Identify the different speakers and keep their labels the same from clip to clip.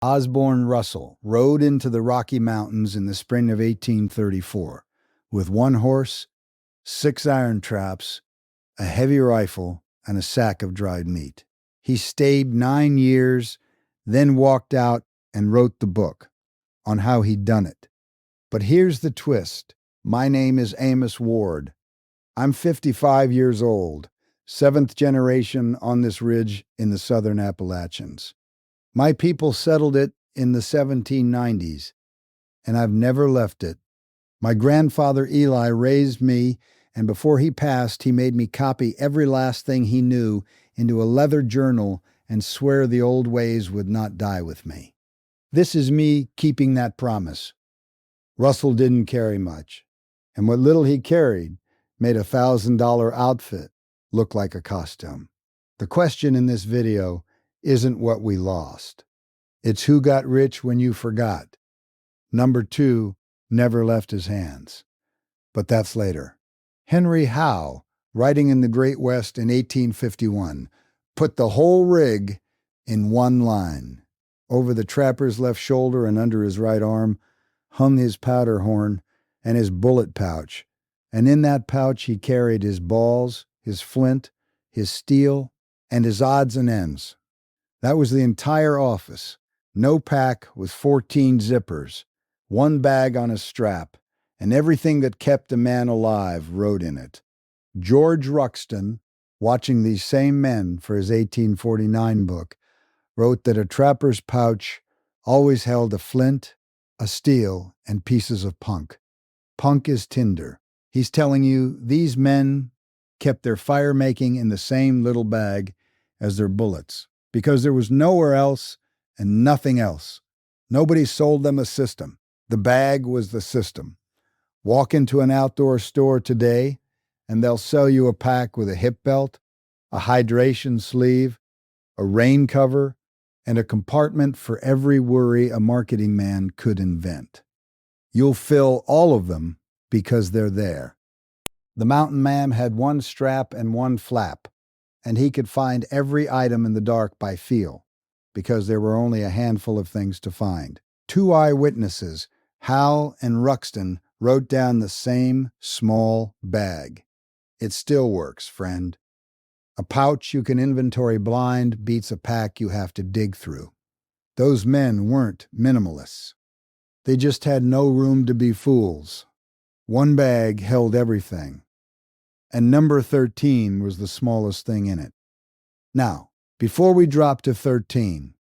Speaker 1: Osborne Russell rode into the Rocky Mountains in the spring of 1834 with one horse, 6 iron traps, a heavy rifle, and a sack of dried meat. He stayed 9 years, then walked out and wrote the book on how he'd done it. But here's the twist. My name is Amos Ward. I'm 55 years old, 7th generation on this ridge in the southern Appalachians. My people settled it in the 1790s, and I've never left it. My grandfather Eli raised me, and before he passed, he made me copy every last thing he knew into a leather journal and swear the old ways would not die with me. This is me keeping that promise. Russell didn't carry much, and what little he carried made a $1,000 outfit look like a costume. The question in this video isn't what we lost. It's who got rich when you forgot. Number 2 never left his hands. But that's later. Henry Howe, writing in the Great West in 1851, put the whole rig in one line. Over the trapper's left shoulder and under his right arm hung his powder horn and his bullet pouch, and in that pouch he carried his balls, his flint, his steel, and his odds and ends. That was the entire office. No pack with 14 zippers, 1 bag on a strap, and everything that kept a man alive rode in it. George Ruxton, watching these same men for his 1849 book, wrote that a trapper's pouch always held a flint, a steel, and pieces of punk. Punk is tinder. He's telling you these men kept their fire making in the same little bag as their bullets, because there was nowhere else and nothing else. Nobody sold them a system. The bag was the system. Walk into an outdoor store today, and they'll sell you a pack with a hip belt, a hydration sleeve, a rain cover, and a compartment for every worry a marketing man could invent. You'll fill all of them because they're there. The mountain man had 1 strap and 1 flap, and he could find every item in the dark by feel, because there were only a handful of things to find. 2 eyewitnesses, Howe and Ruxton, wrote down the same small bag. It still works, friend. A pouch you can inventory blind beats a pack you have to dig through. Those men weren't minimalists. They just had no room to be fools. 1 bag held everything, and number 13 was the smallest thing in it. Now, before we drop to 13,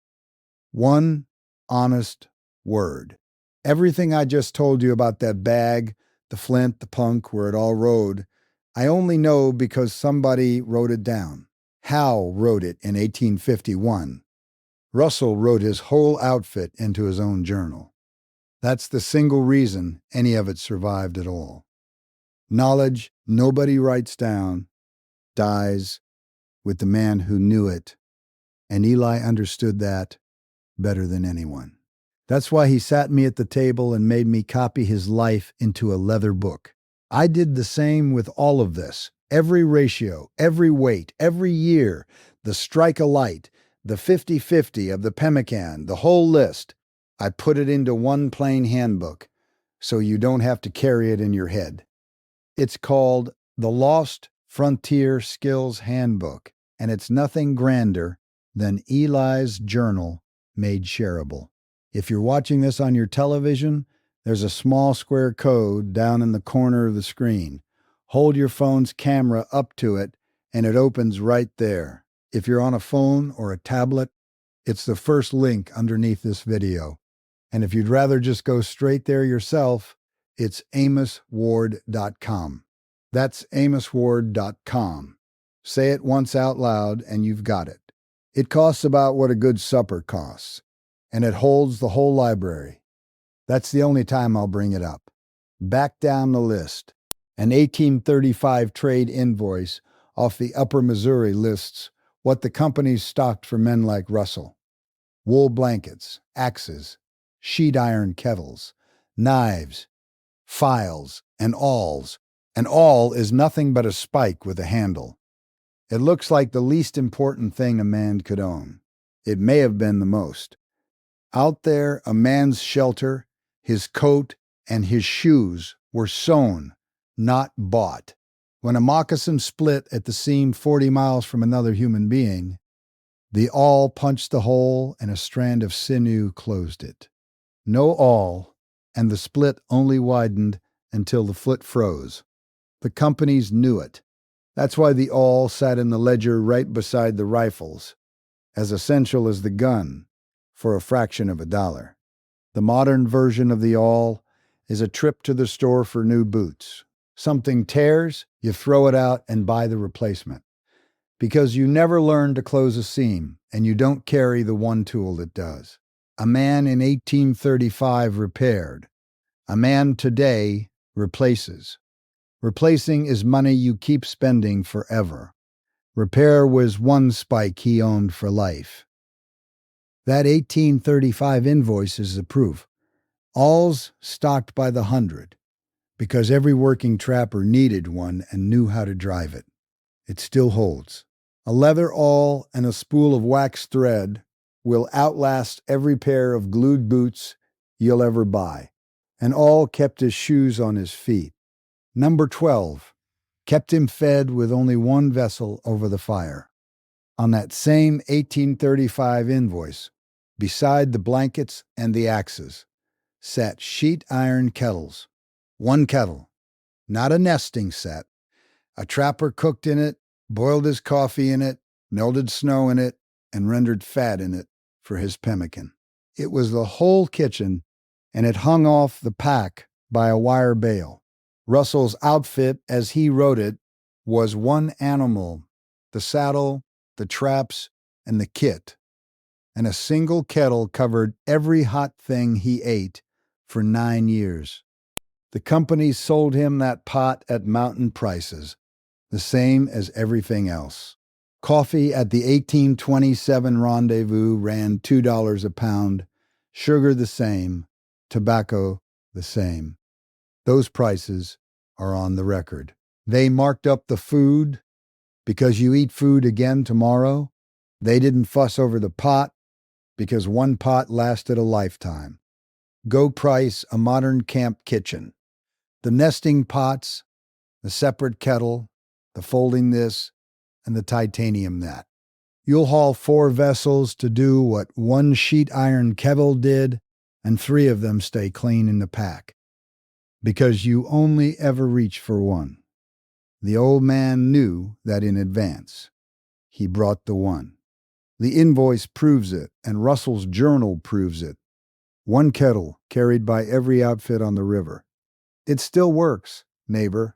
Speaker 1: 1 honest word. Everything I just told you about that bag, the flint, the punk, where it all rode, I only know because somebody wrote it down. Howe wrote it in 1851. Russell wrote his whole outfit into his own journal. That's the single reason any of it survived at all. Knowledge nobody writes down dies with the man who knew it, and Eli understood that better than anyone. That's why he sat me at the table and made me copy his life into a leather book. I did the same with all of this. Every ratio, every weight, every year, the strike a light, the 50-50 of the pemmican, the whole list. I put it into one plain handbook, so you don't have to carry it in your head. It's called The Lost Frontier Skills Handbook, and it's nothing grander than Eli's journal made shareable. If you're watching this on your television, there's a small square code down in the corner of the screen. Hold your phone's camera up to it, and it opens right there. If you're on a phone or a tablet, it's the first link underneath this video. And if you'd rather just go straight there yourself, it's amosward.com. That's amosward.com. Say it once out loud and you've got it. It costs about what a good supper costs, and it holds the whole library. That's the only time I'll bring it up. Back down the list. An 1835 trade invoice off the Upper Missouri lists what the companies stocked for men like Russell. Wool blankets, axes, sheet iron kettles, knives, files, and awls. An awl is nothing but a spike with a handle. It looks like the least important thing a man could own. It may have been the most. Out there, a man's shelter, his coat, and his shoes were sewn, not bought. When a moccasin split at the seam 40 miles from another human being, the awl punched the hole and a strand of sinew closed it. No awl, and the split only widened until the foot froze. The companies knew it. That's why the awl sat in the ledger right beside the rifles, as essential as the gun, for a fraction of a dollar. The modern version of the awl is a trip to the store for new boots. Something tears, you throw it out and buy the replacement. Because you never learn to close a seam, and you don't carry the one tool that does. A man in 1835 repaired. A man today replaces. Replacing is money you keep spending forever. Repair was one spike he owned for life. That 1835 invoice is the proof. Awls stocked by the hundred, because every working trapper needed one and knew how to drive it. It still holds. A leather awl and a spool of waxed thread will outlast every pair of glued boots you'll ever buy. An awl kept his shoes on his feet. Number 12 kept him fed with only one vessel over the fire. On that same 1835 invoice, beside the blankets and the axes, sat sheet iron kettles. One kettle, not a nesting set. A trapper cooked in it, boiled his coffee in it, melted snow in it, and rendered fat in it for his pemmican. It was the whole kitchen, and it hung off the pack by a wire bale. Russell's outfit, as he wrote it, was one animal: the saddle, the traps, and the kit. And a single kettle covered every hot thing he ate for 9 years. The company sold him that pot at mountain prices, the same as everything else. Coffee at the 1827 Rendezvous ran $2 a pound, sugar the same, tobacco the same. Those prices are on the record. They marked up the food because you eat food again tomorrow. They didn't fuss over the pot because one pot lasted a lifetime. Go price a modern camp kitchen. The nesting pots, the separate kettle, the folding this, and the titanium that. You'll haul 4 vessels to do what one sheet iron kettle did, and 3 of them stay clean in the pack. Because you only ever reach for one. The old man knew that in advance. He brought the one. The invoice proves it, and Russell's journal proves it. One kettle carried by every outfit on the river. It still works, neighbor.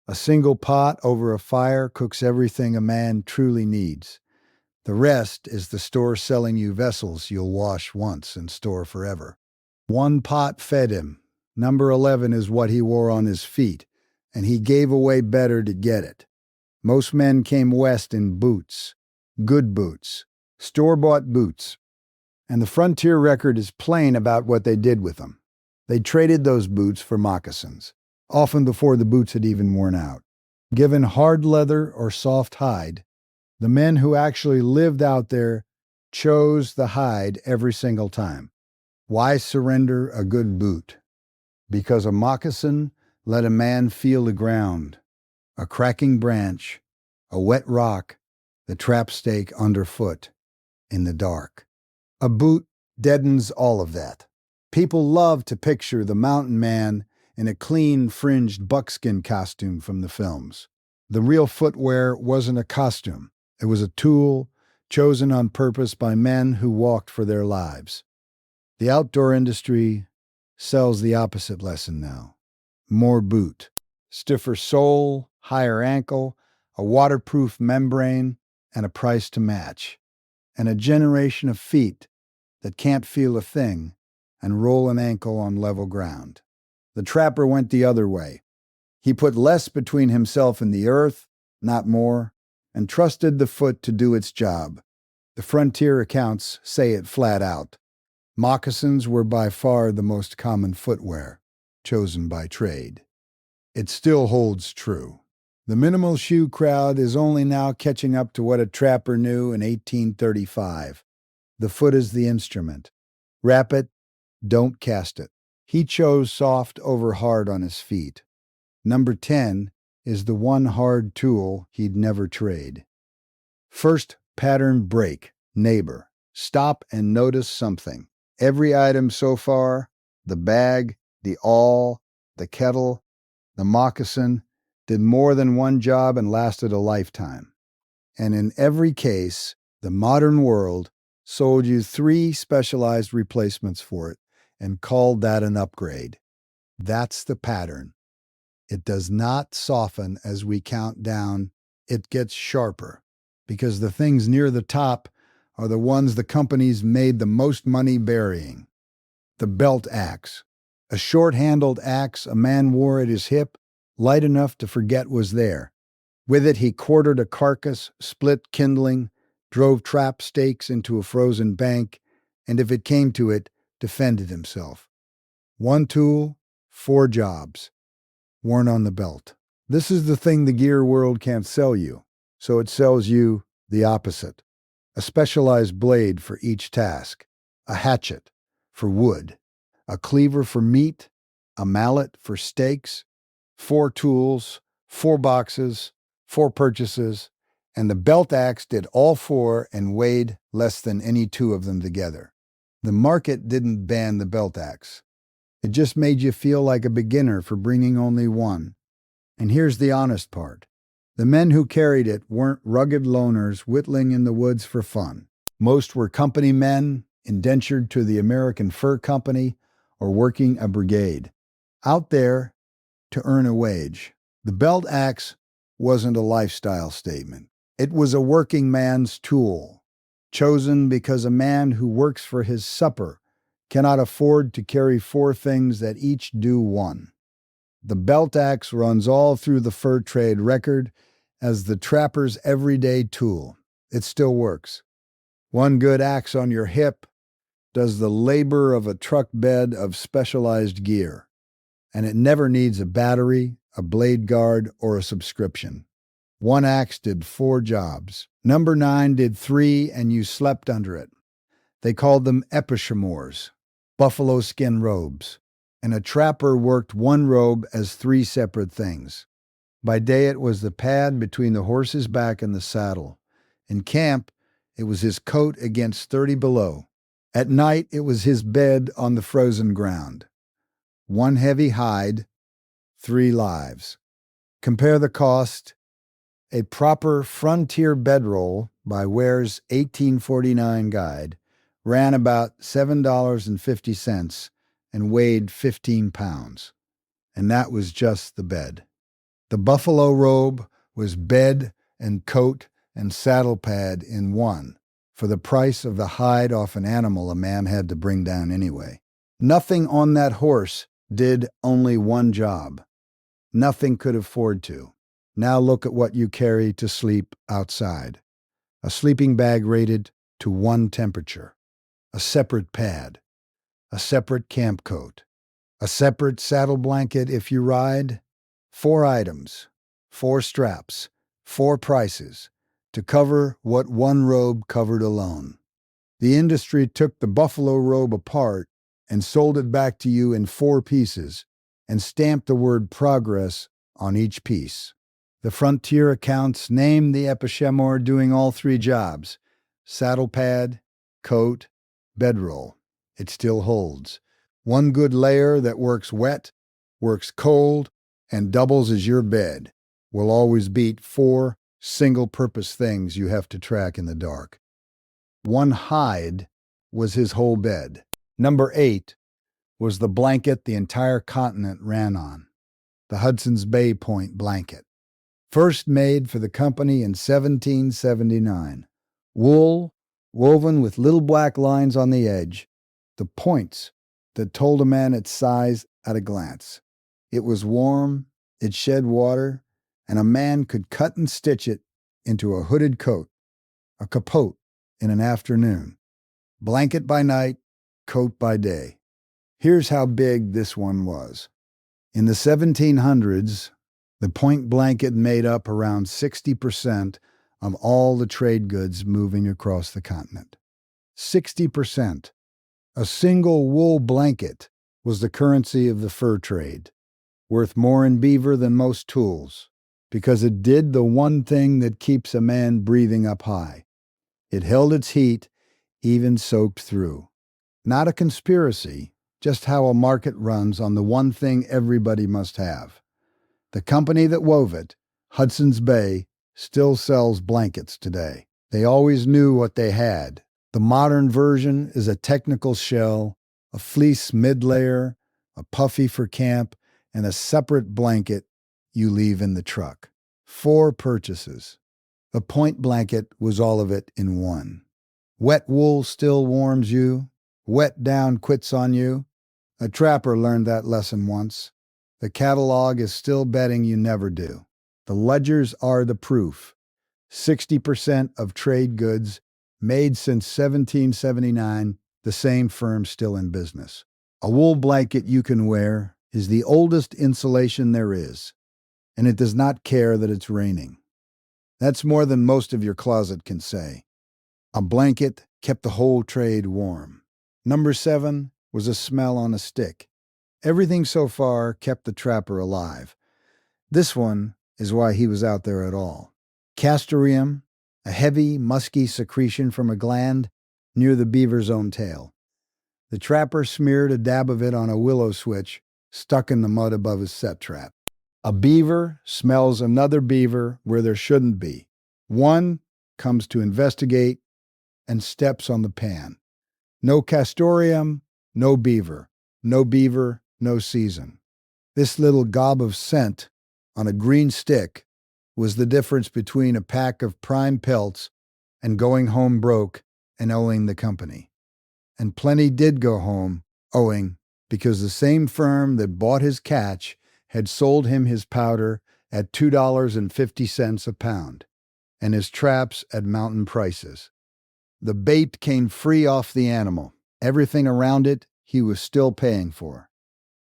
Speaker 1: A single pot over a fire cooks everything a man truly needs. The rest is the store selling you vessels you'll wash once and store forever. One pot fed him. Number 11 is what he wore on his feet, and he gave away better to get it. Most men came west in boots. Good boots. Store-bought boots. And the frontier record is plain about what they did with them. They traded those boots for moccasins, often before the boots had even worn out. Given hard leather or soft hide, the men who actually lived out there chose the hide every single time. Why surrender a good boot? Because a moccasin let a man feel the ground, a cracking branch, a wet rock, the trap stake underfoot, in the dark. A boot deadens all of that. People love to picture the mountain man in a clean, fringed buckskin costume from the films. The real footwear wasn't a costume. It was a tool chosen on purpose by men who walked for their lives. The outdoor industry sells the opposite lesson now. More boot, stiffer sole, higher ankle, a waterproof membrane, and a price to match. And a generation of feet that can't feel a thing and roll an ankle on level ground. The trapper went the other way. He put less between himself and the earth, not more, and trusted the foot to do its job. The frontier accounts say it flat out. Moccasins were by far the most common footwear, chosen by trade. It still holds true. The minimal shoe crowd is only now catching up to what a trapper knew in 1835. The foot is the instrument. Wrap it, don't cast it. He chose soft over hard on his feet. Number 10 is the one hard tool he'd never trade. First pattern break, neighbor. Stop and notice something. Every item so far, the bag, the awl, the kettle, the moccasin, did more than one job and lasted a lifetime. And in every case, the modern world sold you 3 specialized replacements for it and called that an upgrade. That's the pattern. It does not soften as we count down, it gets sharper, because the things near the top are the ones the companies made the most money burying. The belt axe, a short-handled axe a man wore at his hip, light enough to forget was there. With it he quartered a carcass, split kindling, drove trap stakes into a frozen bank, and if it came to it, defended himself. 1 tool, 4 jobs, worn on the belt. This is the thing the gear world can't sell you, so it sells you the opposite. A specialized blade for each task, a hatchet for wood, a cleaver for meat, a mallet for steaks, 4 tools, 4 boxes, 4 purchases, and the belt axe did all 4 and weighed less than any 2 of them together. The market didn't ban the belt axe. It just made you feel like a beginner for bringing only 1. And here's the honest part. The men who carried it weren't rugged loners whittling in the woods for fun. Most were company men, indentured to the American Fur Company, or working a brigade. Out there to earn a wage. The belt axe wasn't a lifestyle statement. It was a working man's tool, chosen because a man who works for his supper cannot afford to carry 4 things that each do 1. The belt axe runs all through the fur trade record as the trapper's everyday tool. It still works. 1 good axe on your hip does the labor of a truck bed of specialized gear, and it never needs a battery, a blade guard, or a subscription. 1 axe did 4 jobs. Number 9 did 3, and you slept under it. They called them epichamors, buffalo skin robes, and a trapper worked 1 robe as 3 separate things. By day it was the pad between the horse's back and the saddle. In camp, it was his coat against 30 below. At night, it was his bed on the frozen ground. 1 heavy hide, 3 lives. Compare the cost. A proper frontier bedroll by Ware's 1849 guide ran about $7.50 and weighed 15 pounds. And that was just the bed. The buffalo robe was bed and coat and saddle pad in 1, for the price of the hide off an animal a man had to bring down anyway. Nothing on that horse did only 1 job. Nothing could afford to. Now look at what you carry to sleep outside. A sleeping bag rated to 1 temperature. A separate pad. A separate camp coat. A separate saddle blanket if you ride. 4 items. 4 straps. 4 prices. To cover what 1 robe covered alone. The industry took the buffalo robe apart and sold it back to you in 4 pieces and stamped the word progress on each piece. The frontier accounts named the epichamor doing all 3 jobs: saddle pad, coat, bedroll. It still holds. 1 good layer that works wet, works cold, and doubles as your bed will always beat 4 single-purpose things you have to track in the dark. 1 hide was his whole bed. Number 8 was the blanket the entire continent ran on, the Hudson's Bay Point blanket. First made for the company in 1779. Wool, woven with little black lines on the edge, the points that told a man its size at a glance. It was warm, it shed water, and a man could cut and stitch it into a hooded coat, a capote in an afternoon. Blanket by night, coat by day. Here's how big this one was. In the 1700s, the point blanket made up around 60% of all the trade goods moving across the continent. 60%. A single wool blanket was the currency of the fur trade, worth more in beaver than most tools, because it did the one thing that keeps a man breathing up high. It held its heat, even soaked through. Not a conspiracy, just how a market runs on the one thing everybody must have. The company that wove it, Hudson's Bay, still sells blankets today. They always knew what they had. The modern version is a technical shell, a fleece mid-layer, a puffy for camp, and a separate blanket you leave in the truck. 4 purchases. The point blanket was all of it in one. Wet wool still warms you. Wet down quits on you. A trapper learned that lesson once. The catalog is still betting you never do. The ledgers are the proof. 60% of trade goods made since 1779, the same firm still in business. A wool blanket you can wear is the oldest insulation there is, and it does not care that it's raining. That's more than most of your closet can say. A blanket kept the whole trade warm. Number 7 was a smell on a stick. Everything so far kept the trapper alive. This one is why he was out there at all. Castoreum, a heavy, musky secretion from a gland near the beaver's own tail. The trapper smeared a dab of it on a willow switch stuck in the mud above his set trap. A beaver smells another beaver where there shouldn't be. One comes to investigate and steps on the pan. No castoreum, no beaver. No beaver, no season. This little gob of scent on a green stick was the difference between a pack of prime pelts and going home broke and owing the company. And plenty did go home owing, because the same firm that bought his catch had sold him his powder at $2.50 a pound, and his traps at mountain prices. The bait came free off the animal. Everything around it he was still paying for.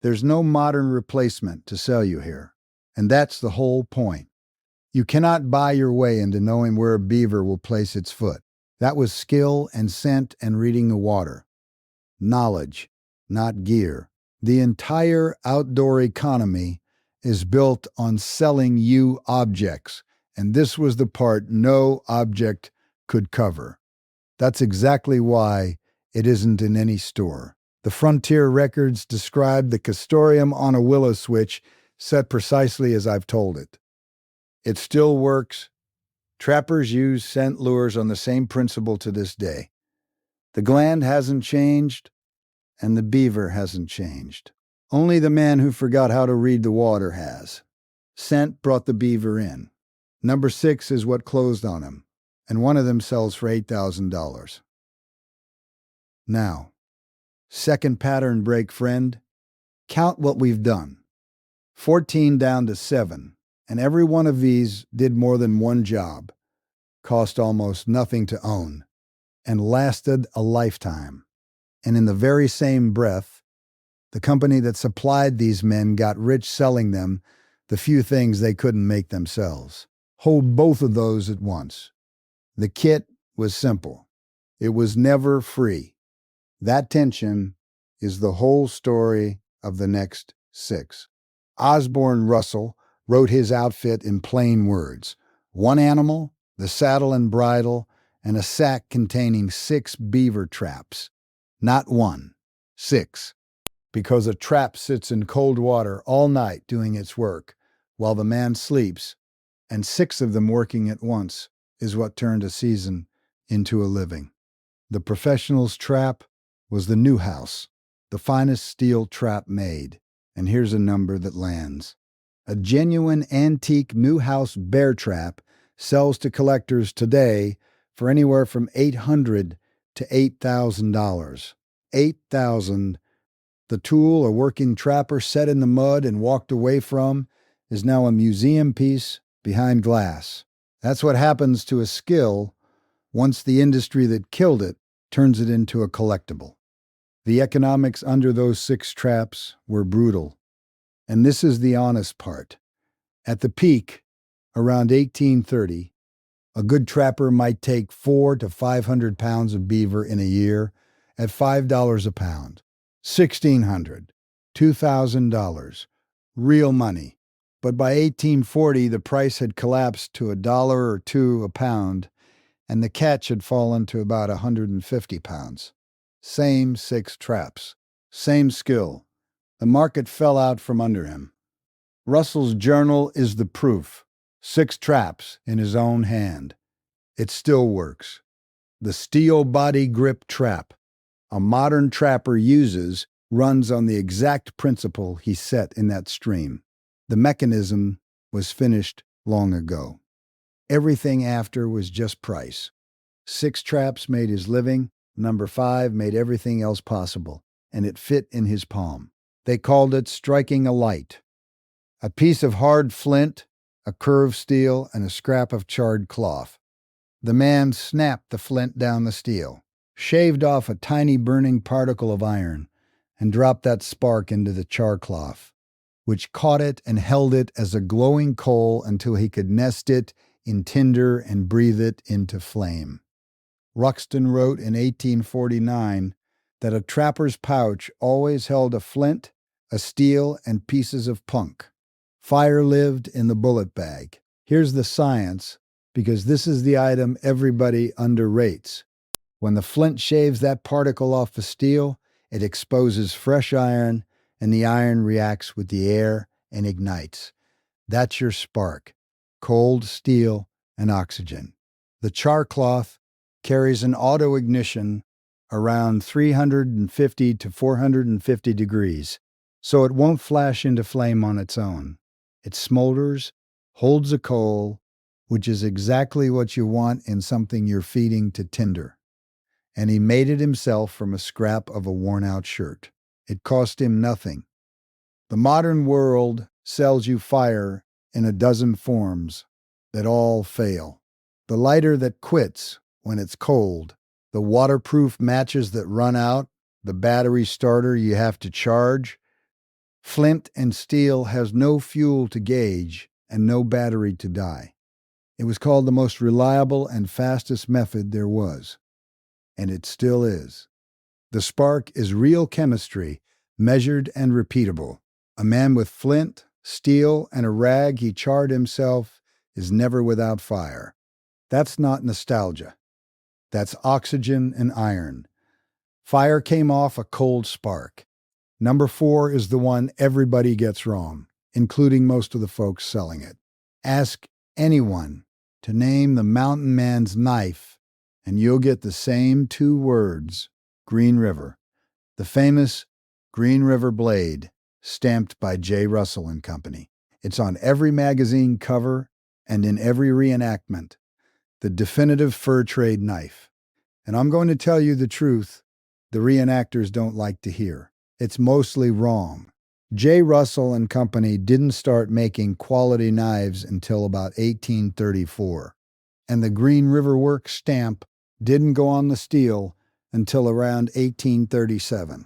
Speaker 1: There's no modern replacement to sell you here, and that's the whole point. You cannot buy your way into knowing where a beaver will place its foot. That was skill and scent and reading the water. Knowledge, not gear. The entire outdoor economy is built on selling you objects, and this was the part no object could cover. That's exactly why it isn't in any store. The Frontier records describe the castoreum on a willow switch set precisely as I've told it. It still works. Trappers use scent lures on the same principle to this day. The gland hasn't changed, and the beaver hasn't changed. Only the man who forgot how to read the water has. Scent brought the beaver in. Number 6 is what closed on him, and one of them sells for $8,000. Now, second pattern break, friend. Count what we've done. 14 down to 7. And every one of these did more than one job, cost almost nothing to own, and lasted a lifetime. And in the very same breath, the company that supplied these men got rich selling them the few things they couldn't make themselves. Hold both of those at once. The kit was simple. It was never free. That tension is the whole story of the next 6. Osborne Russell wrote his outfit in plain words. 1 animal, the saddle and bridle, and a sack containing 6 beaver traps. Not 1, 6. Because a trap sits in cold water all night doing its work, while the man sleeps, and 6 of them working at once is what turned a season into a living. The professional's trap was the Newhouse, the finest steel trap made, and here's a number that lands. A genuine antique Newhouse bear trap sells to collectors today for anywhere from $800 to $8,000. $8,000. The tool a working trapper set in the mud and walked away from is now a museum piece behind glass. That's what happens to a skill once the industry that killed it turns it into a collectible. The economics under those 6 traps were brutal. And this is the honest part. At the peak, around 1830, a good trapper might take 400 to 500 pounds of beaver in a year at $5 a pound. $1,600, $2,000, real money. But by 1840, the price had collapsed to $1 or $2 a pound, and the catch had fallen to about 150 pounds. Same 6 traps, same skill. The market fell out from under him. Russell's journal is the proof. 6 traps in his own hand. It still works. The steel body grip trap a modern trapper uses runs on the exact principle he set in that stream. The mechanism was finished long ago. Everything after was just price. 6 traps made his living, number 5 made everything else possible, and it fit in his palm. They called it striking a light. A piece of hard flint, a curved steel, and a scrap of charred cloth. The man snapped the flint down the steel, shaved off a tiny burning particle of iron, and dropped that spark into the char cloth, which caught it and held it as a glowing coal until he could nest it in tinder and breathe it into flame. Ruxton wrote in 1849 that a trapper's pouch always held a flint, a steel, and pieces of punk. Fire lived in the bullet bag. Here's the science, because this is the item everybody underrates. When the flint shaves that particle off the steel, it exposes fresh iron, and the iron reacts with the air and ignites. That's your spark, cold steel and oxygen. The char cloth carries an auto ignition around 350 to 450 degrees, so it won't flash into flame on its own. It smolders, holds a coal, which is exactly what you want in something you're feeding to tinder. And he made it himself from a scrap of a worn-out shirt. It cost him nothing. The modern world sells you fire in a dozen forms that all fail. The lighter that quits when it's cold, the waterproof matches that run out, the battery starter you have to charge. Flint and steel has no fuel to gauge and no battery to die. It was called the most reliable and fastest method there was. And it still is. The spark is real chemistry, measured and repeatable. A man with flint, steel, and a rag he charred himself is never without fire. That's not nostalgia. That's oxygen and iron. Fire came off a cold spark. Number 4 is the one everybody gets wrong, including most of the folks selling it. Ask anyone to name the mountain man's knife, and you'll get the same 2 words, Green River. The famous Green River blade, stamped by J. Russell and Company. It's on every magazine cover and in every reenactment. The definitive fur trade knife. And I'm going to tell you the truth the reenactors don't like to hear. It's mostly wrong. J. Russell and Company didn't start making quality knives until about 1834. And the Green River Works stamp didn't go on the steel until around 1837.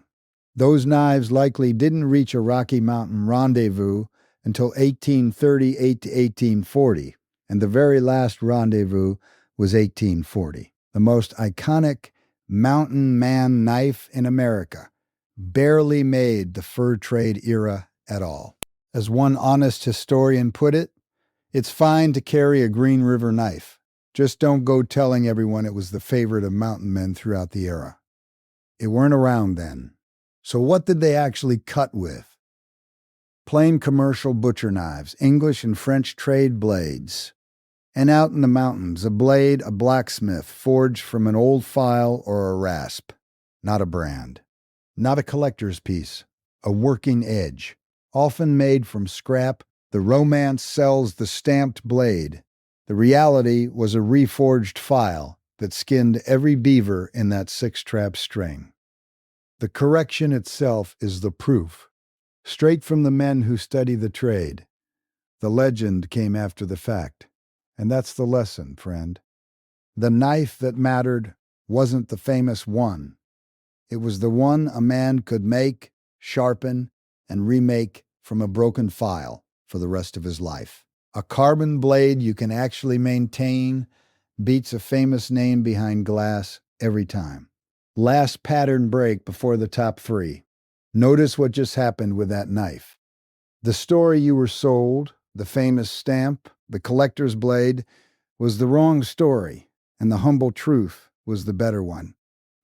Speaker 1: Those knives likely didn't reach a Rocky Mountain rendezvous until 1838 to 1840, and the very last rendezvous was 1840. The most iconic mountain man knife in America barely made the fur trade era at all. As one honest historian put it, it's fine to carry a Green River knife. Just don't go telling everyone it was the favorite of mountain men throughout the era. It weren't around then. So what did they actually cut with? Plain commercial butcher knives, English and French trade blades. And out in the mountains, a blade, a blacksmith, forged from an old file or a rasp. Not a brand. Not a collector's piece. A working edge. Often made from scrap, the romance sells the stamped blade. The reality was a reforged file that skinned every beaver in that 6-trap string. The correction itself is the proof, straight from the men who study the trade. The legend came after the fact, and that's the lesson, friend. The knife that mattered wasn't the famous one. It was the one a man could make, sharpen, and remake from a broken file for the rest of his life. A carbon blade you can actually maintain beats a famous name behind glass every time. Last pattern break before the top three. Notice what just happened with that knife. The story you were sold, the famous stamp, the collector's blade, was the wrong story, and the humble truth was the better one.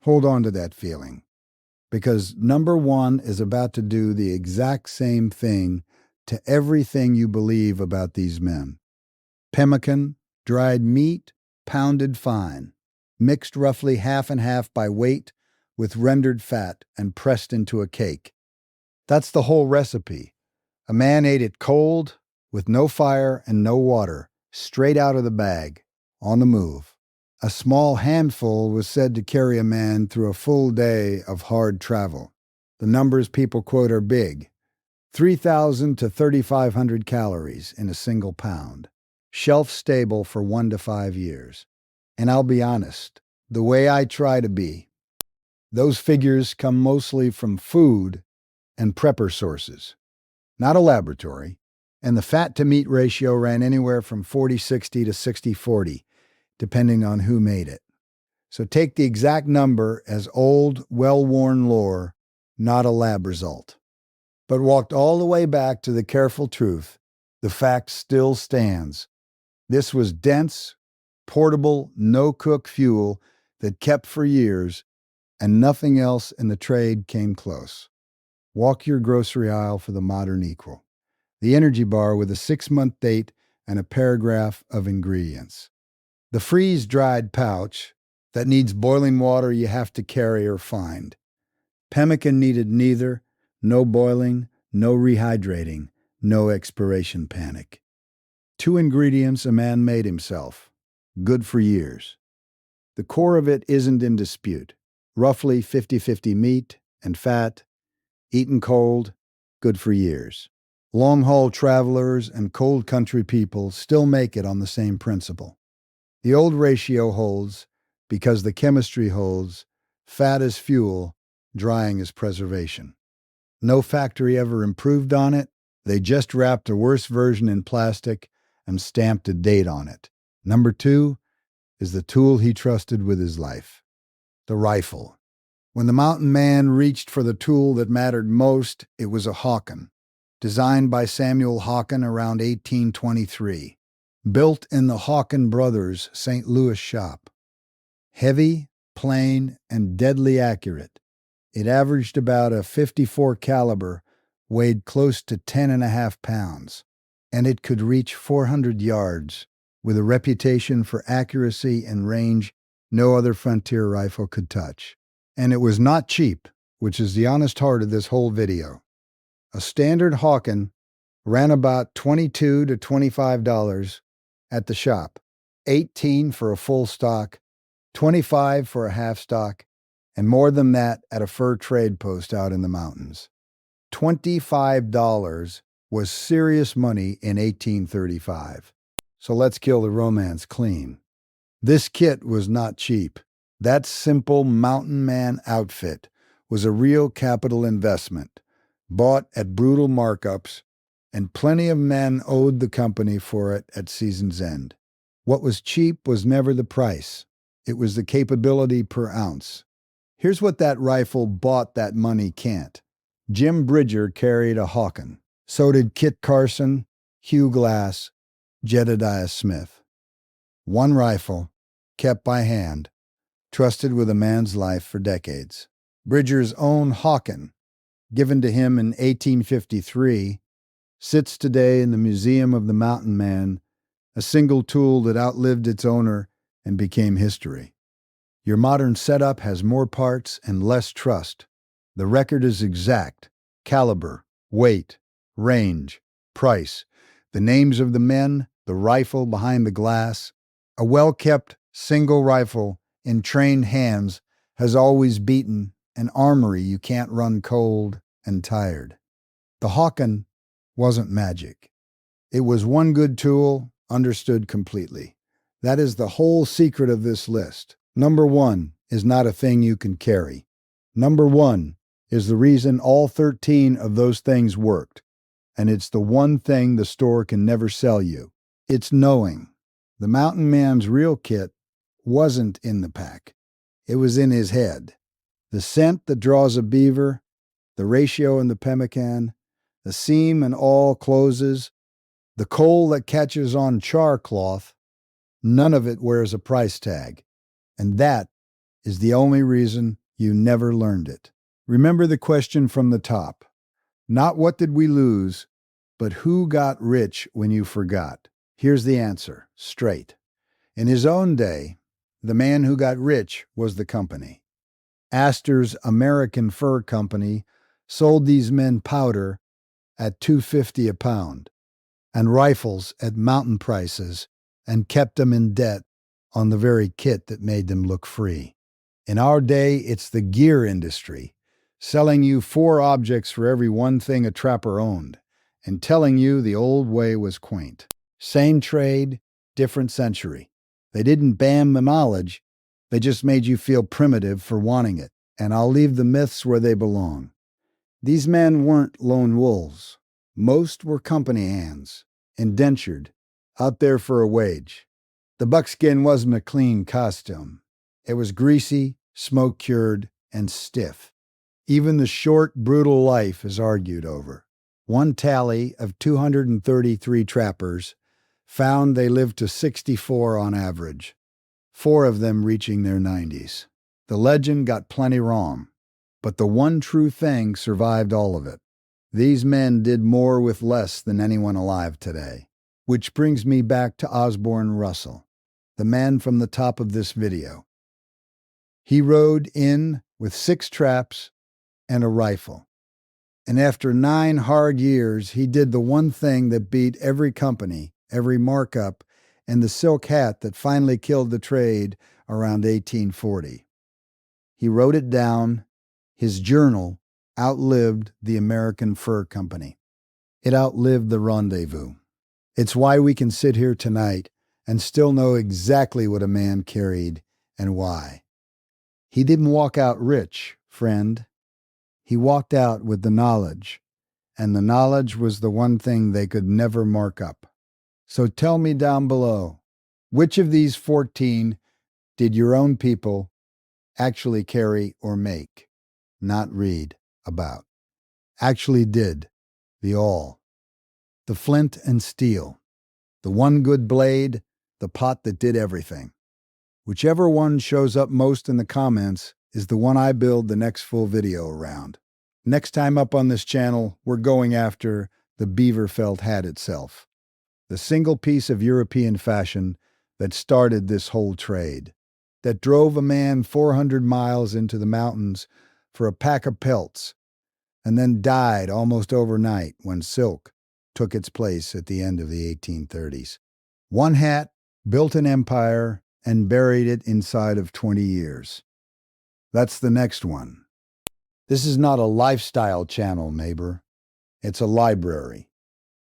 Speaker 1: Hold on to that feeling, because number one is about to do the exact same thing to everything you believe about these men. Pemmican, dried meat, pounded fine, mixed roughly half and half by weight with rendered fat and pressed into a cake. That's the whole recipe. A man ate it cold, with no fire and no water, straight out of the bag, on the move. A small handful was said to carry a man through a full day of hard travel. The numbers people quote are big: 3,000 to 3,500 calories in a single pound, shelf stable for 1 to 5 years. And I'll be honest, the way I try to be, those figures come mostly from food and prepper sources, not a laboratory, and the fat-to-meat ratio ran anywhere from 40-60 to 60-40, depending on who made it. So take the exact number as old, well-worn lore, not a lab result. But walked all the way back to the careful truth, the fact still stands. This was dense, portable, no-cook fuel that kept for years, and nothing else in the trade came close. Walk your grocery aisle for the modern equal. The energy bar with a 6-month date and a paragraph of ingredients. The freeze-dried pouch that needs boiling water you have to carry or find. Pemmican needed neither, no boiling, no rehydrating, no expiration panic. 2 ingredients a man made himself, good for years. The core of it isn't in dispute. Roughly 50-50 meat and fat, eaten cold, good for years. Long-haul travelers and cold country people still make it on the same principle. The old ratio holds because the chemistry holds: fat is fuel, drying is preservation. No factory ever improved on it. They just wrapped a worse version in plastic and stamped a date on it. Number 2 is the tool he trusted with his life: the rifle. When the mountain man reached for the tool that mattered most, it was a Hawken, designed by Samuel Hawken around 1823, built in the Hawken Brothers' St. Louis shop. Heavy, plain, and deadly accurate, it averaged about a .54 caliber, weighed close to 10.5 pounds, and it could reach 400 yards, with a reputation for accuracy and range no other frontier rifle could touch. And it was not cheap, which is the honest heart of this whole video. A standard Hawken ran about $22 to $25 at the shop, $18 for a full stock, $25 for a half stock, and more than that at a fur trade post out in the mountains. $25 was serious money in 1835. So let's kill the romance clean. This kit was not cheap. That simple mountain man outfit was a real capital investment, bought at brutal markups, and plenty of men owed the company for it at season's end. What was cheap was never the price. It was the capability per ounce. Here's what that rifle bought that money can't. Jim Bridger carried a Hawken. So did Kit Carson, Hugh Glass, Jedediah Smith. One rifle, kept by hand, trusted with a man's life for decades. Bridger's own Hawken, given to him in 1853, sits today in the Museum of the Mountain Man, a single tool that outlived its owner and became history. Your modern setup has more parts and less trust. The record is exact: caliber, weight, range, price, the names of the men, the rifle behind the glass. A well-kept single rifle in trained hands has always beaten an armory you can't run cold and tired. The Hawken wasn't magic. It was one good tool, understood completely. That is the whole secret of this list. Number 1 is not a thing you can carry. Number 1 is the reason all 13 of those things worked, and it's the one thing the store can never sell you. It's knowing. The mountain man's real kit wasn't in the pack. It was in his head. The scent that draws a beaver, the ratio in the pemmican, the seam and all closes, the coal that catches on char cloth, none of it wears a price tag. And that is the only reason you never learned it. Remember the question from the top. Not what did we lose, but who got rich when you forgot? Here's the answer, straight. In his own day, the man who got rich was the company. Astor's American Fur Company sold these men powder at $2.50 a pound and rifles at mountain prices and kept them in debt on the very kit that made them look free. In our day, it's the gear industry, selling you 4 objects for every one thing a trapper owned, and telling you the old way was quaint. Same trade, different century. They didn't ban the knowledge, they just made you feel primitive for wanting it, and I'll leave the myths where they belong. These men weren't lone wolves. Most were company hands, indentured, out there for a wage. The buckskin wasn't a clean costume. It was greasy, smoke-cured, and stiff. Even the short, brutal life is argued over. One tally of 233 trappers found they lived to 64 on average, 4 of them reaching their 90s. The legend got plenty wrong, but the one true thing survived all of it. These men did more with less than anyone alive today. Which brings me back to Osborne Russell, the man from the top of this video. He rode in with 6 traps and a rifle. And after 9 hard years, he did the one thing that beat every company, every markup, and the silk hat that finally killed the trade around 1840. He wrote it down. His journal outlived the American Fur Company. It outlived the rendezvous. It's why we can sit here tonight and still know exactly what a man carried and why. He didn't walk out rich, friend. He walked out with the knowledge, and the knowledge was the one thing they could never mark up. So tell me down below, which of these 14 did your own people actually carry or make, not read about? Actually did, the all. The flint and steel, the one good blade, the pot that did everything. Whichever one shows up most in the comments is the one I build the next full video around. Next time up on this channel, we're going after the beaver felt hat itself, the single piece of European fashion that started this whole trade, that drove a man 400 miles into the mountains for a pack of pelts, and then died almost overnight when silk took its place at the end of the 1830s. One hat built an empire and buried it inside of 20 years. That's the next one. This is not a lifestyle channel, neighbor. It's a library.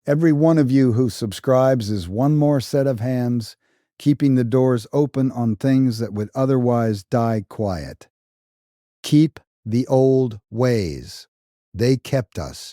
Speaker 1: Every one of you who subscribes is one more set of hands keeping the doors open on things that would otherwise die quiet. Keep the old ways. They kept us.